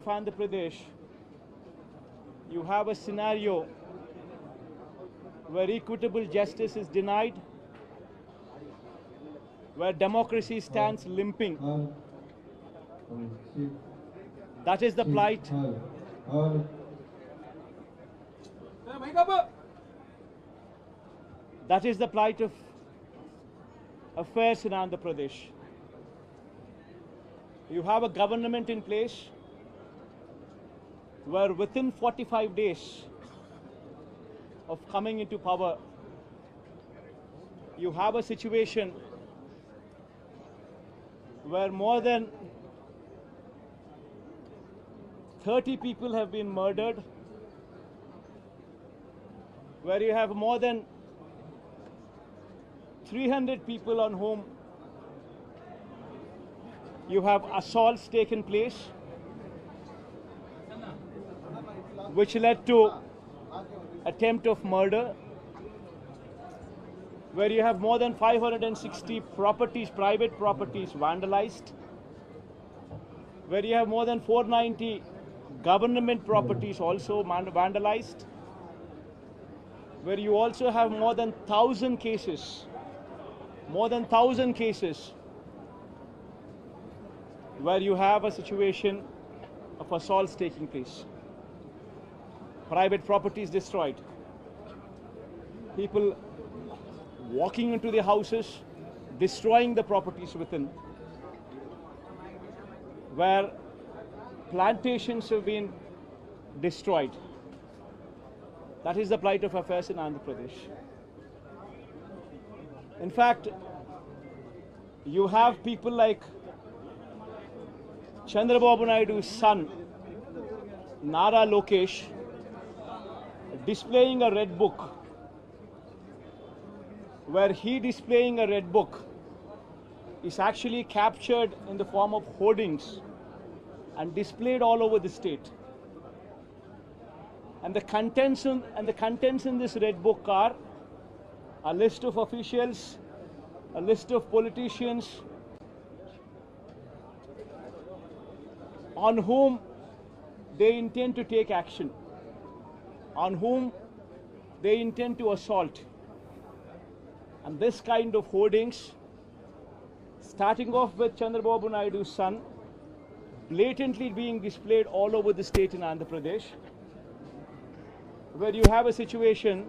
Andhra Pradesh, you have a scenario where equitable justice is denied, where democracy stands limping. That is the plight. That is the plight of affairs in Andhra Pradesh. You have a government in place where within 45 days of coming into power, you have a situation where more than 30 people have been murdered, where you have more than 300 people on whom you have assaults taken place, which led to attempt of murder, where you have more than 560 properties, private properties vandalized, where you have more than 490 government properties also vandalized, where you also have more than 1,000 cases, where you have a situation of assaults taking place. Private properties destroyed. People walking into the houses, destroying the properties within. Where plantations have been destroyed. That is the plight of affairs in Andhra Pradesh. In fact, you have people like Chandrababu Naidu's son, Nara Lokesh, displaying a red book, where he displaying a red book is actually captured in the form of hoardings and displayed all over the state. And the contents in this red book are a list of officials, a list of politicians on whom they intend to take action, on whom they intend to assault. And this kind of hoardings, starting off with Chandrababu Naidu's son, blatantly being displayed all over the state in Andhra Pradesh, where you have a situation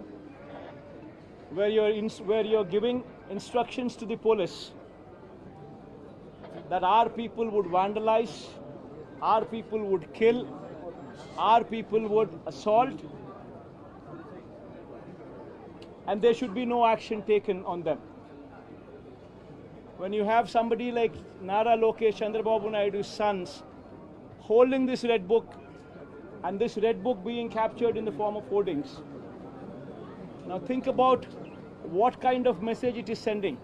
where you're giving instructions to the police that our people would vandalize, our people would kill, our people would assault, and there should be no action taken on them. When you have somebody like Nara Lokesh, Chandrababu Naidu's sons, holding this red book, and this red book being captured in the form of hoardings. Now think about what kind of message it is sending.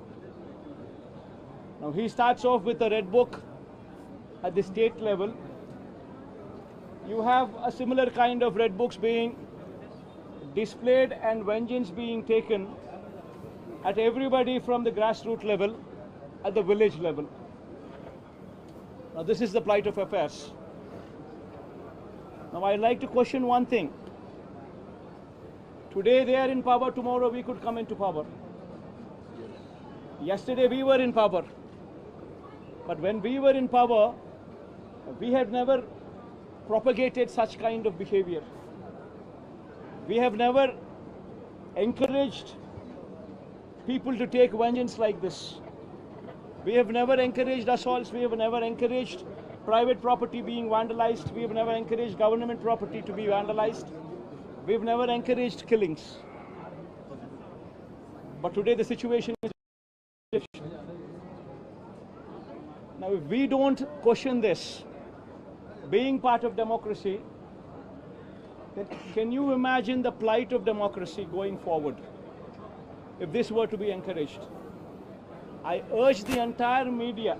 Now he starts off with a red book at the state level. You have a similar kind of red books being displayed and vengeance being taken at everybody from the grassroots level, at the village level. Now this is the plight of affairs. Now I'd like to question one thing. Today they are in power, tomorrow we could come into power. Yesterday we were in power. But when we were in power, we have never propagated such kind of behavior. We have never encouraged people to take vengeance like this. We have never encouraged assaults. We have never encouraged private property being vandalized. We have never encouraged government property to be vandalized. We have never encouraged killings. But today the situation is different. Now if we don't question this, being part of democracy, then can you imagine the plight of democracy going forward if this were to be encouraged? I urge the entire media,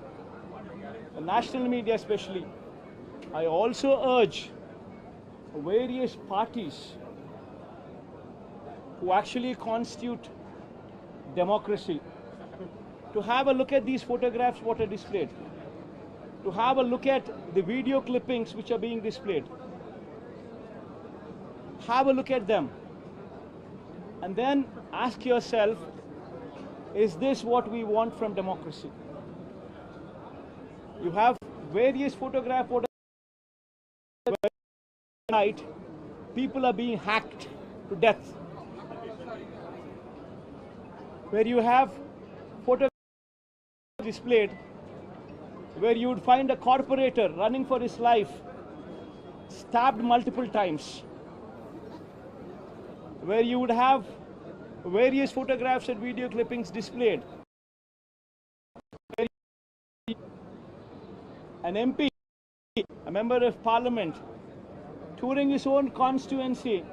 the national media especially, I also urge various parties who actually constitute democracy to have a look at these photographs what are displayed. to have a look at the video clippings which are being displayed. Have a look at them. And then ask yourself, is this what we want from democracy? You have various photographs night, people are being hacked to death. Where you have photographs displayed, where you would find a corporator running for his life, stabbed multiple times. Where you would have various photographs and video clippings displayed. An MP, a member of parliament, touring his own constituency,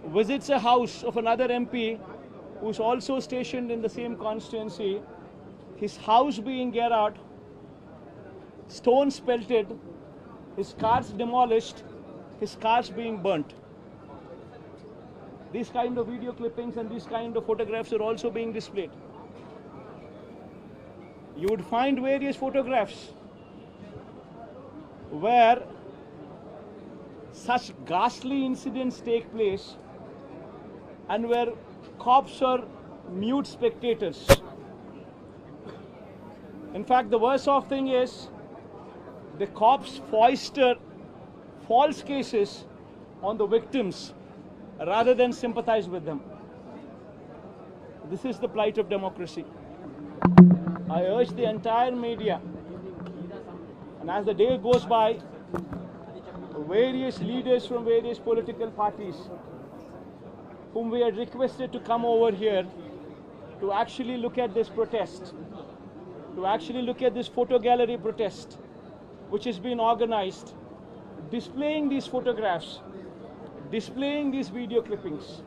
visits a house of another MP who's also stationed in the same constituency, his house being garroted, stones pelted, his cars demolished, his cars being burnt. These kind of video clippings and these kind of photographs are also being displayed. You would find various photographs where such ghastly incidents take place and where cops are mute spectators. In fact, the worst of thing is the cops foist false cases on the victims rather than sympathize with them. This is the plight of democracy. I urge the entire media, and as the day goes by, various leaders from various political parties whom we had requested to come over here to actually look at this protest, to actually look at this photo gallery protest which has been organized, displaying these photographs, displaying these video clippings,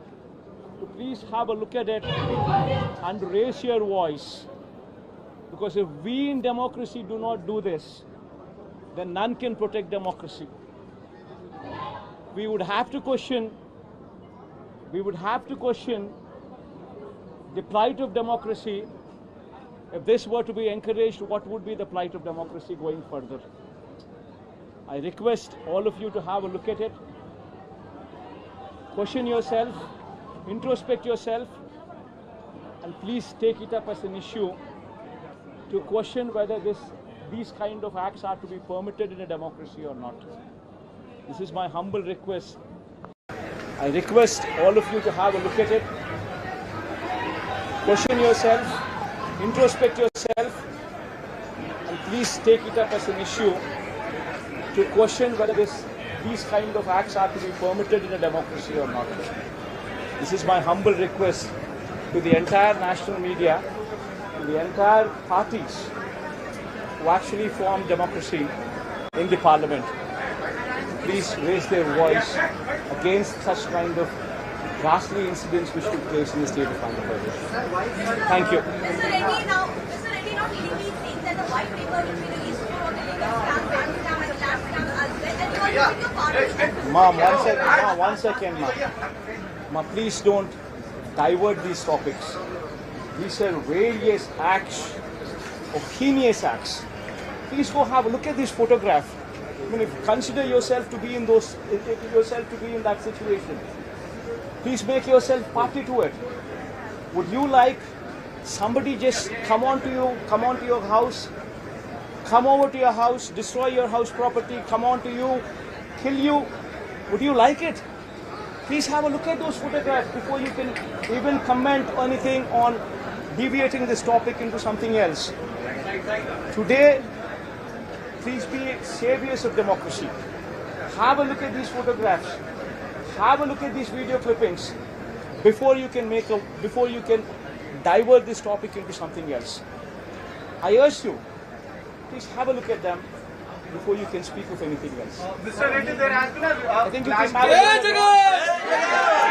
to please have a look at it and raise your voice. Because if we in democracy do not do this, then none can protect democracy. We would have to question the plight of democracy. If this were to be encouraged, what would be the plight of democracy going further? I request all of you to have a look at it. Question yourself, introspect yourself, and please take it up as an issue to question whether these kind of acts are to be permitted in a democracy or not. This is my humble request. I request all of you to have a look at it. Question yourself, introspect yourself, and please take it up as an issue to question whether these kind of acts are to be permitted in a democracy or not. This is my humble request to the entire national media, to the entire parties who actually form democracy in the parliament. Please raise their voice against such kind of ghastly incidents which took place in the state of Andhra Pradesh. Thank you. Mr. Reddy, now legally saying that the white paper will be released for the legal scam, bank scam and lab scam as well, and you are using your party. One second, Ma, please don't divert these topics. These are various acts, heinous acts. Please go have a look at this photograph. I mean, if you consider yourself to be in that situation, please make yourself party to it. Would you like somebody just come onto your house, come over to your house, destroy your house property, come onto you, kill you? Would you like it? Please have a look at those photographs before you can even comment anything on deviating this topic into something else. Today, please be saviors of democracy. Have a look at these photographs. Have a look at these video clippings before you can divert this topic into something else. I urge you, please have a look at them before you can speak of anything else. Mr. Reddy, there has been a... I think you please have a look at them.